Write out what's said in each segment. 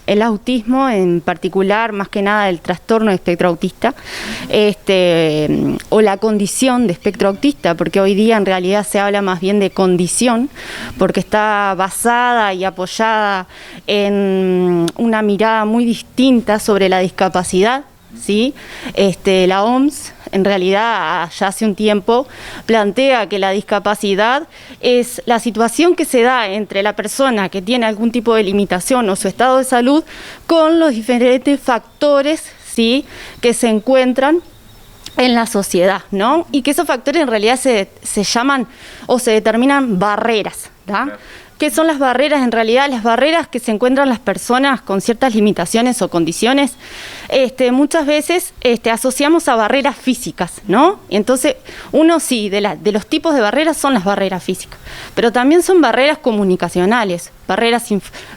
el autismo, en particular, más que nada el trastorno de espectro autista, o la condición de espectro autista, porque hoy día en realidad se habla más bien de condición, porque está basada y apoyada en una mirada muy distinta sobre la discapacidad, ¿sí? La OMS en realidad ya hace un tiempo plantea que la discapacidad es la situación que se da entre la persona que tiene algún tipo de limitación o su estado de salud con los diferentes factores, ¿sí?, que se encuentran en la sociedad, ¿no? Y que esos factores en realidad se llaman o se determinan barreras, ¿tá? ¿Qué son las barreras? En realidad, las barreras que se encuentran las personas con ciertas limitaciones o condiciones, muchas veces asociamos a barreras físicas, ¿no? Y entonces, uno sí, de los tipos de barreras son las barreras físicas, pero también son barreras comunicacionales, barreras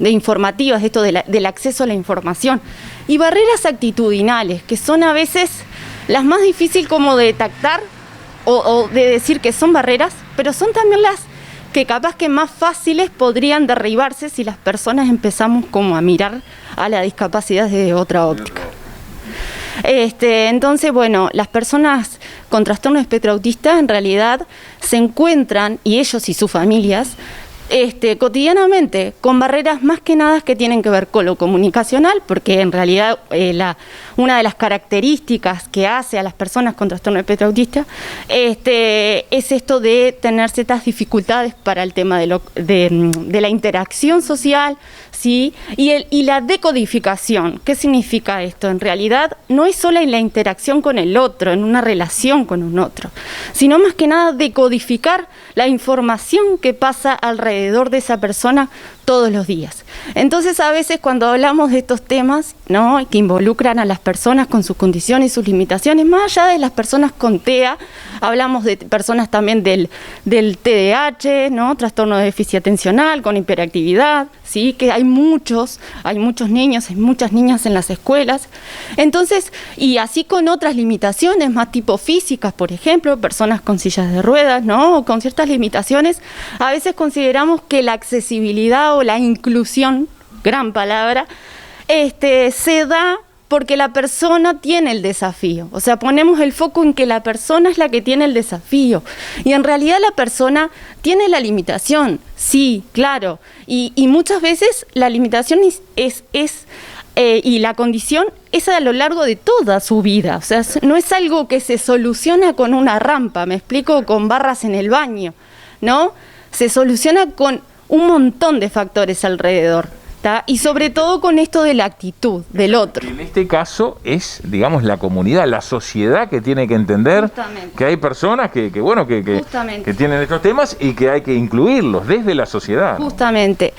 informativas, esto del acceso a la información, y barreras actitudinales, que son a veces las más difíciles como de detectar o de decir que son barreras, pero son también las que capaz que más fáciles podrían derribarse si las personas empezamos como a mirar a la discapacidad desde otra óptica. Entonces, bueno, las personas con trastorno de espectro autista en realidad se encuentran, y ellos y sus familias, cotidianamente con barreras más que nada que tienen que ver con lo comunicacional, porque en realidad una de las características que hace a las personas con trastorno de espectro autista es esto de tener ciertas dificultades para el tema de la interacción social, ¿sí? Y la decodificación. ¿Qué significa esto? En realidad no es solo en la interacción con el otro, en una relación con un otro, sino más que nada decodificar la información que pasa alrededor de esa persona todos los días. Entonces, a veces cuando hablamos de estos temas, ¿no?, que involucran a las personas con sus condiciones y sus limitaciones, más allá de las personas con TEA, hablamos de personas también del TDAH, ¿no?, trastorno de déficit atencional, con hiperactividad, ¿sí?, que hay muchos niños, hay muchas niñas en las escuelas. Entonces, y así con otras limitaciones más tipo físicas, por ejemplo, personas con sillas de ruedas, ¿no?, o con ciertas limitaciones, a veces consideramos que la accesibilidad o la inclusión, gran palabra, se da porque la persona tiene el desafío. O sea, ponemos el foco en que la persona es la que tiene el desafío. Y en realidad la persona tiene la limitación, sí, claro. Y muchas veces la limitación y la condición es a lo largo de toda su vida. O sea, no es algo que se soluciona con una rampa, me explico, con barras en el baño, ¿no? Se soluciona con un montón de factores alrededor, ¿tá? Y sobre todo con esto de la actitud del otro. En este caso es, digamos, la comunidad, la sociedad que tiene que entender que hay personas que tienen estos temas y que hay que incluirlos desde la sociedad, ¿no? Justamente.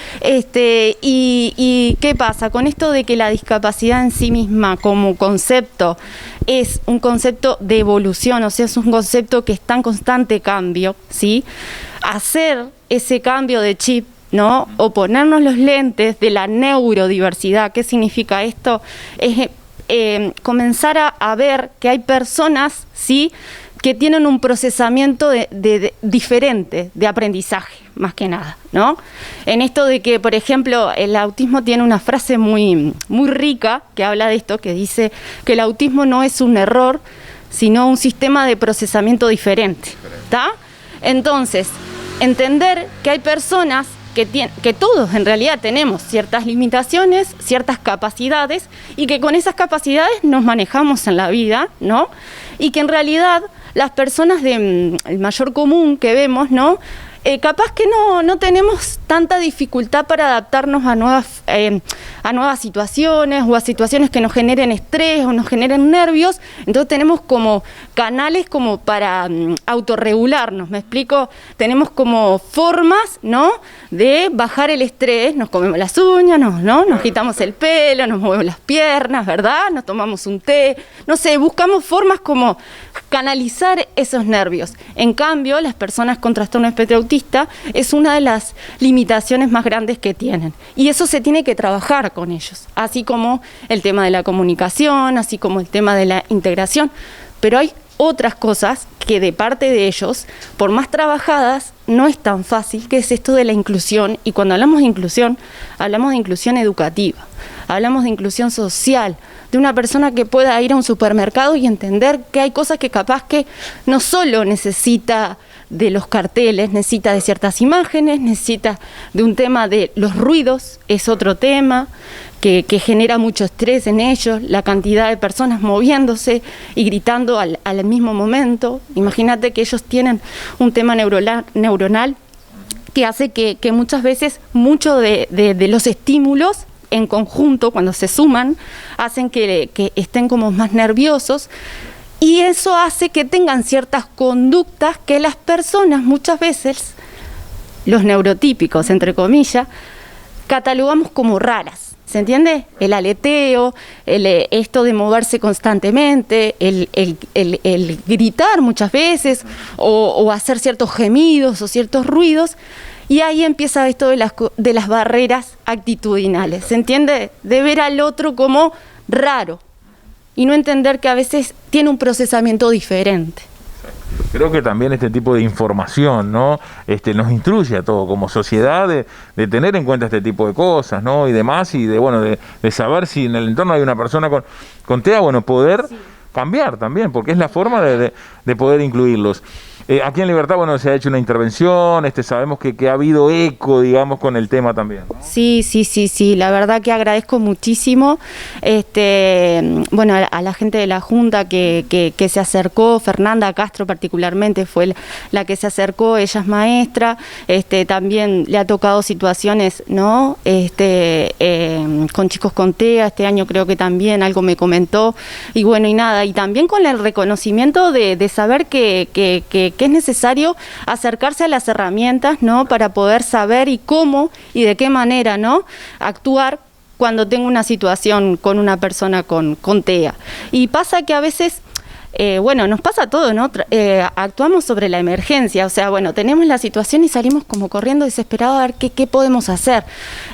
¿Y qué pasa? Con esto de que la discapacidad en sí misma como concepto es un concepto de evolución, o sea, es un concepto que está en constante cambio, ¿sí? Hacer ese cambio de chip, ¿no?, o ponernos los lentes de la neurodiversidad. ¿Qué significa esto? Es comenzar a ver que hay personas, ¿sí?, que tienen un procesamiento diferente de aprendizaje, más que nada, ¿no? En esto de que, por ejemplo, el autismo tiene una frase muy, muy rica que habla de esto, que dice que el autismo no es un error, sino un sistema de procesamiento diferente, ¿está? Entonces, entender que hay personas que todos en realidad tenemos ciertas limitaciones, ciertas capacidades, y que con esas capacidades nos manejamos en la vida, ¿no? Y que en realidad las personas el mayor común que vemos, ¿no?, capaz que no tenemos tanta dificultad para adaptarnos a nuevas situaciones o a situaciones que nos generen estrés o nos generen nervios. Entonces tenemos como canales como para autorregularnos, ¿me explico? Tenemos como formas, ¿no?, de bajar el estrés. Nos comemos las uñas, nos quitamos el pelo, nos movemos las piernas, ¿verdad? Nos tomamos un té, no sé, buscamos formas como canalizar esos nervios. En cambio, las personas con trastorno de espectro autista es una de las limitaciones más grandes que tienen. Y eso se tiene que trabajar con ellos, así como el tema de la comunicación, así como el tema de la integración. Pero hay otras cosas que de parte de ellos, por más trabajadas, no es tan fácil, que es esto de la inclusión. Y cuando hablamos de inclusión educativa, hablamos de inclusión social, de una persona que pueda ir a un supermercado y entender que hay cosas que capaz que no solo necesita de los carteles, necesita de ciertas imágenes, necesita de un tema de los ruidos, es otro tema que genera mucho estrés en ellos, la cantidad de personas moviéndose y gritando al mismo momento. Imagínate que ellos tienen un tema neuronal que hace que muchas veces muchos de los estímulos en conjunto, cuando se suman, hacen que estén como más nerviosos, y eso hace que tengan ciertas conductas que las personas muchas veces, los neurotípicos, entre comillas, catalogamos como raras. ¿Se entiende? El aleteo, esto de moverse constantemente, el gritar muchas veces, o hacer ciertos gemidos o ciertos ruidos. Y ahí empieza esto de las barreras actitudinales, ¿se entiende? De ver al otro como raro y no entender que a veces tiene un procesamiento diferente. Creo que también este tipo de información, ¿no? Nos instruye a todos como sociedad de tener en cuenta este tipo de cosas, ¿no? Y demás, y de saber si en el entorno hay una persona con TEA, poder cambiar también, porque es la forma de poder incluirlos. Aquí en Libertad, se ha hecho una intervención, sabemos que ha habido eco, digamos, con el tema también, ¿no? Sí, la verdad que agradezco muchísimo, a la gente de la Junta que se acercó, Fernanda Castro particularmente fue la que se acercó, ella es maestra, también le ha tocado situaciones, ¿no? Con chicos con TEA, este año creo que también algo me comentó, y también con el reconocimiento de saber que es necesario acercarse a las herramientas, ¿no? Para poder saber y cómo y de qué manera, ¿no? Actuar cuando tengo una situación con una persona con TEA. Y pasa que a veces, nos pasa todo, ¿no? Actuamos sobre la emergencia, tenemos la situación y salimos como corriendo desesperados a ver qué podemos hacer.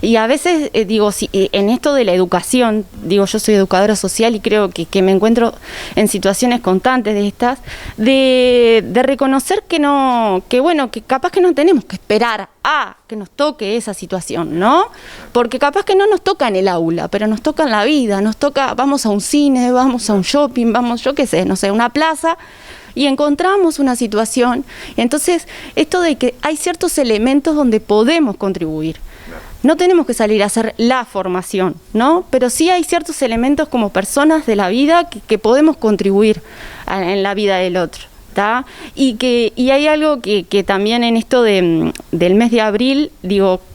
Y a veces, en esto de la educación, yo soy educadora social y creo que me encuentro en situaciones constantes de estas, de reconocer que capaz que no tenemos que esperar a que nos toque esa situación, ¿no? Porque capaz que no nos toca en el aula, pero nos toca en la vida, vamos a un cine, vamos a un shopping, vamos, a una plaza, y encontramos una situación. Entonces, esto de que hay ciertos elementos donde podemos contribuir. No tenemos que salir a hacer la formación, ¿no? Pero sí hay ciertos elementos como personas de la vida que podemos contribuir en la vida del otro. ¿Tá? Y hay algo que también en esto del mes de abril,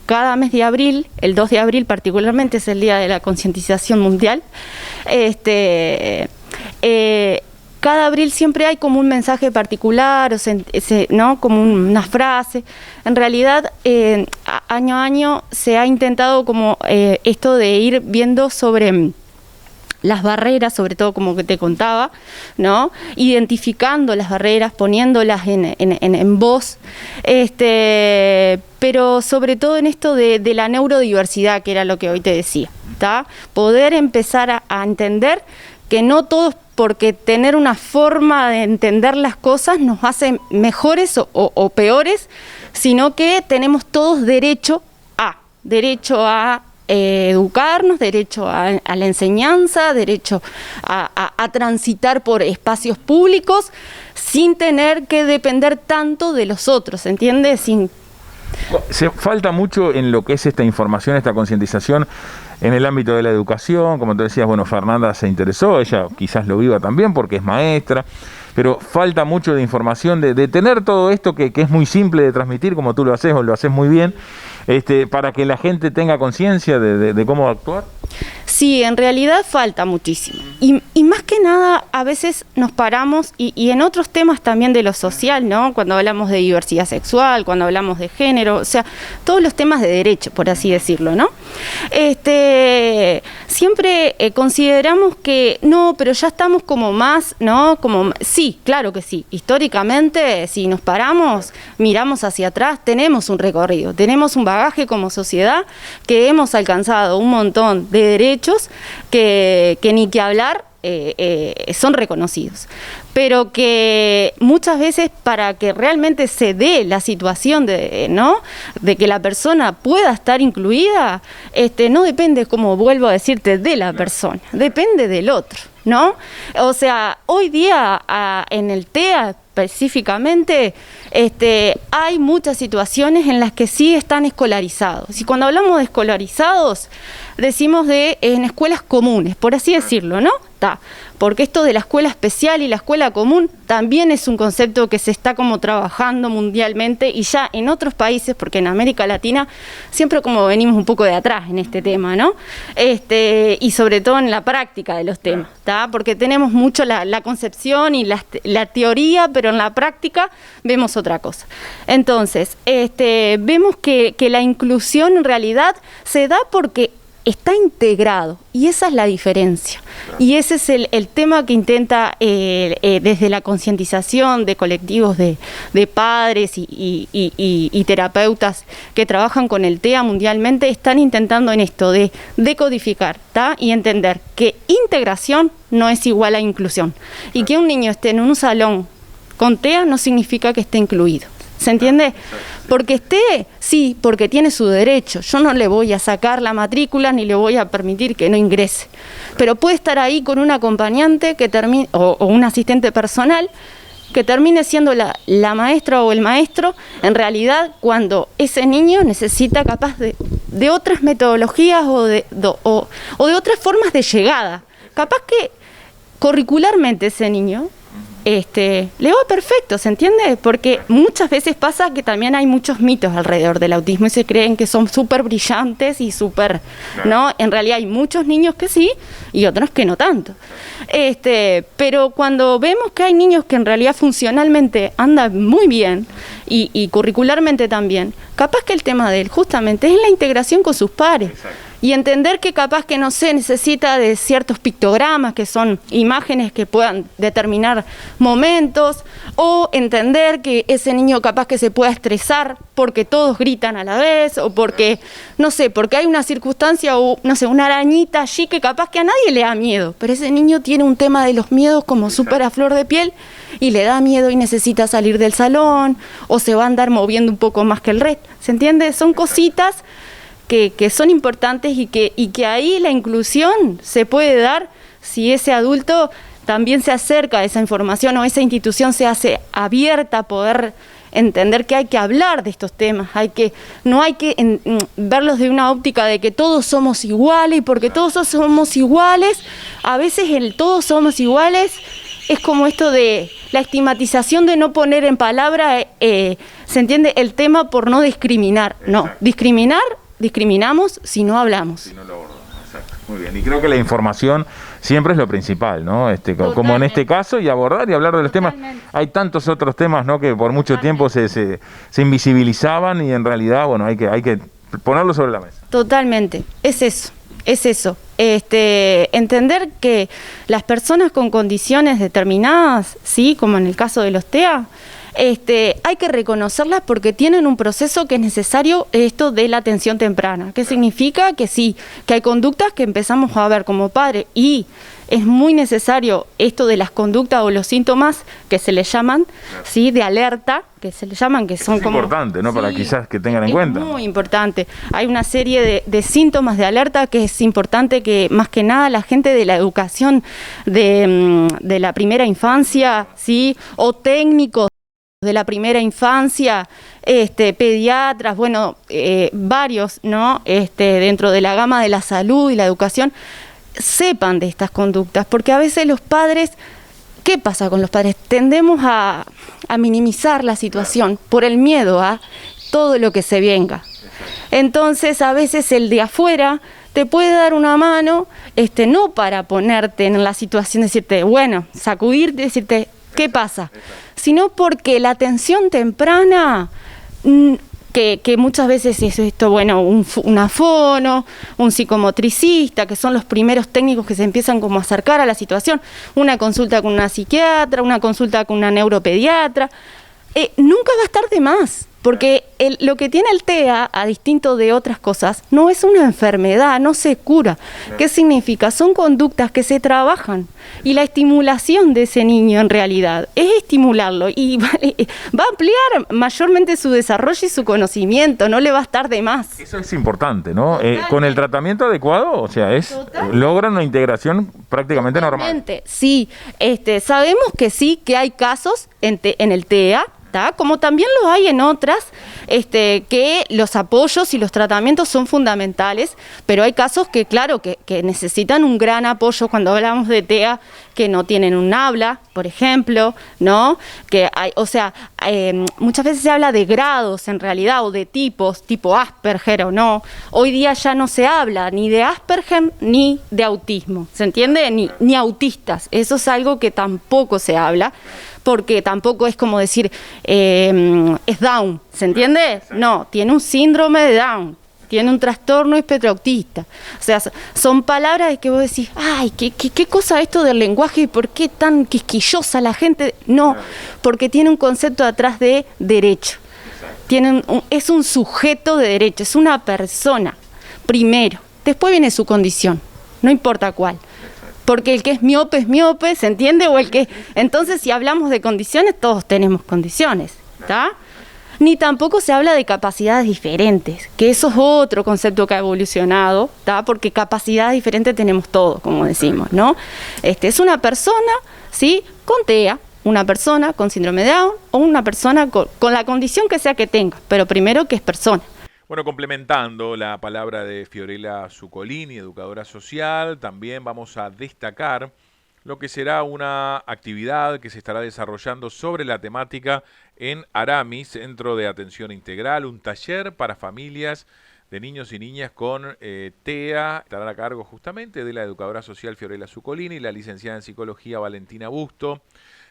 cada mes de abril, el 2 de abril particularmente es el día de la concientización mundial, cada abril siempre hay como un mensaje particular, ¿no? Como una frase. En realidad, año a año se ha intentado como esto de ir viendo sobre las barreras, sobre todo como que te contaba, ¿no? Identificando las barreras, poniéndolas en voz, pero sobre todo en esto de la neurodiversidad, que era lo que hoy te decía, ¿tá? Poder empezar a entender que no todos, porque tener una forma de entender las cosas nos hace mejores o peores, sino que tenemos todos derecho a educarnos, derecho a la enseñanza, derecho a transitar por espacios públicos sin tener que depender tanto de los otros, ¿entiendes? Se falta mucho en lo que es esta información, esta concientización en el ámbito de la educación. Como tú decías, Fernanda se interesó, ella quizás lo viva también porque es maestra, pero falta mucho de información, de tener todo esto que es muy simple de transmitir, como tú lo haces o lo haces muy bien, para que la gente tenga conciencia de cómo actuar. Sí, en realidad falta muchísimo. Y más que nada, a veces nos paramos, y en otros temas también de lo social, ¿no? Cuando hablamos de diversidad sexual, cuando hablamos de género, todos los temas de derecho, por así decirlo, ¿no? Siempre consideramos que no, pero ya estamos como más, ¿no? Sí, claro que sí. Históricamente, si nos paramos, miramos hacia atrás, tenemos un recorrido, tenemos un bagaje como sociedad que hemos alcanzado un montón de derechos que ni que hablar son reconocidos, pero que muchas veces para que realmente se dé la situación de que la persona pueda estar incluida, no depende, como vuelvo a decirte, de la persona, depende del otro, ¿no? O sea, hoy día en el TEA específicamente, hay muchas situaciones en las que sí están escolarizados. Y cuando hablamos de escolarizados, decimos en escuelas comunes, por así decirlo, ¿no? Porque esto de la escuela especial y la escuela común también es un concepto que se está como trabajando mundialmente y ya en otros países, porque en América Latina siempre como venimos un poco de atrás en este tema, ¿no? Y sobre todo en la práctica de los temas, porque tenemos mucho la concepción y la teoría, pero en la práctica vemos otra cosa. Entonces, vemos que la inclusión en realidad se da porque está integrado, y esa es la diferencia. Y ese es el tema que intenta, desde la concientización de colectivos de padres y terapeutas que trabajan con el TEA mundialmente, están intentando en esto de decodificar, y entender que integración no es igual a inclusión. Y que un niño esté en un salón con TEA no significa que esté incluido. ¿Se entiende? Porque sí, porque tiene su derecho. Yo no le voy a sacar la matrícula ni le voy a permitir que no ingrese. Pero puede estar ahí con un acompañante que termine, o un asistente personal que termine siendo la maestra o el maestro, en realidad cuando ese niño necesita capaz de otras metodologías o de otras formas de llegada. Capaz que curricularmente ese niño le va perfecto, ¿se entiende? Porque muchas veces pasa que también hay muchos mitos alrededor del autismo y se creen que son súper brillantes y súper, ¿no? En realidad hay muchos niños que sí y otros que no tanto. Pero cuando vemos que hay niños que en realidad funcionalmente andan muy bien y curricularmente también, capaz que el tema de él justamente es la integración con sus pares. Exacto. Y entender que capaz que no se necesita de ciertos pictogramas, que son imágenes que puedan determinar momentos, o entender que ese niño capaz que se pueda estresar porque todos gritan a la vez, o porque, no sé, porque hay una circunstancia o, no sé, una arañita allí que capaz que a nadie le da miedo, pero ese niño tiene un tema de los miedos como súper a flor de piel y le da miedo y necesita salir del salón, o se va a andar moviendo un poco más que el resto, ¿se entiende? Son cositas que son importantes y que ahí la inclusión se puede dar si ese adulto también se acerca a esa información o esa institución se hace abierta a poder entender que hay que hablar de estos temas, no hay que verlos de una óptica de que todos somos iguales, y porque todos somos iguales, a veces el todos somos iguales es como esto de la estigmatización de no poner en palabra, ¿se entiende? El tema por no discriminar. No, discriminamos si no hablamos. Si no lo abordamos, exacto. Muy bien, y creo que la información siempre es lo principal, ¿no? Como en este caso, y abordar y hablar de los temas. Hay tantos otros temas, ¿no?, que por mucho tiempo se invisibilizaban y en realidad, bueno, hay que ponerlo sobre la mesa. Totalmente, es eso. Entender que las personas con condiciones determinadas, sí, como en el caso de los TEA, hay que reconocerlas porque tienen un proceso que es necesario, esto de la atención temprana, que significa que sí, que hay conductas que empezamos a ver como padres y es muy necesario esto de las conductas o los síntomas que se les llaman, ¿sí?, de alerta, que se les llaman, que son como... Es importante, ¿no?, sí, para quizás que tengan en cuenta. Es muy importante. Hay una serie de síntomas de alerta que es importante que, más que nada, la gente de la educación de la primera infancia, ¿sí?, o técnicos de la primera infancia, pediatras, bueno, varios, ¿no?, dentro de la gama de la salud y la educación, sepan de estas conductas, porque a veces los padres, ¿qué pasa con los padres? Tendemos a minimizar la situación por el miedo a todo lo que se venga. Entonces, a veces el de afuera te puede dar una mano, no para ponerte en la situación de decirte, bueno, sacudirte, decirte, ¿qué pasa? Sino porque la atención temprana, que muchas veces es esto, bueno, un afono, un psicomotricista, que son los primeros técnicos que se empiezan como a acercar a la situación, una consulta con una psiquiatra, una consulta con una neuropediatra, nunca va a estar de más, Porque lo que tiene el TEA, a distinto de otras cosas, no es una enfermedad, no se cura. ¿Qué significa? Son conductas que se trabajan y la estimulación de ese niño en realidad es estimularlo y va a ampliar mayormente su desarrollo y su conocimiento, no le va a estar de más. Eso es importante, ¿no? Con el tratamiento adecuado, o sea, logran una integración prácticamente normal. Sí, sabemos que sí, que hay casos en el TEA, como también lo hay en otras, que los apoyos y los tratamientos son fundamentales, pero hay casos que, claro, que necesitan un gran apoyo cuando hablamos de TEA, que no tienen un habla, por ejemplo, ¿no? Que hay, o sea, muchas veces se habla de grados en realidad, o de tipos, tipo Asperger o no. Hoy día ya no se habla ni de Asperger ni de autismo, ¿se entiende? Ni autistas, eso es algo que tampoco se habla, porque tampoco es como decir, es Down, ¿se entiende? No, tiene un síndrome de Down, tiene un trastorno espectro autista. O sea, son palabras que vos decís, ay, ¿qué cosa esto del lenguaje y por qué tan quisquillosa la gente? No, porque tiene un concepto atrás de derecho. Es un sujeto de derecho, es una persona, primero. Después viene su condición, no importa cuál. Porque el que es miope, ¿se entiende? O el que... Entonces, si hablamos de condiciones, todos tenemos condiciones, ¿está? Ni tampoco se habla de capacidades diferentes, que eso es otro concepto que ha evolucionado, ¿está? Porque capacidades diferentes tenemos todos, como decimos, ¿no? Es una persona, ¿sí?, con TEA, una persona con síndrome de Down o una persona con la condición que sea que tenga, pero primero que es persona. Bueno, complementando la palabra de Fiorella Zuccolini, educadora social, también vamos a destacar lo que será una actividad que se estará desarrollando sobre la temática en Arami, Centro de Atención Integral, un taller para familias de niños y niñas con TEA. Estará a cargo justamente de la educadora social Fiorella Zuccolini y la licenciada en Psicología Valentina Busto.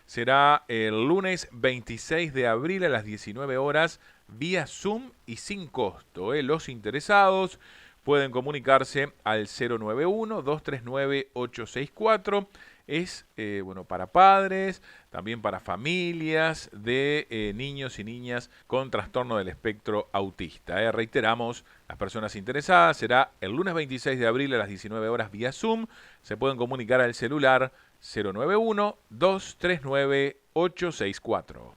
Será el lunes 26 de abril a las 19 horas vía Zoom y sin costo. Los interesados pueden comunicarse al 091-239-864. Es para padres, también para familias de niños y niñas con trastorno del espectro autista. Reiteramos, las personas interesadas será el lunes 26 de abril a las 19 horas vía Zoom. Se pueden comunicar al celular 091-239-864.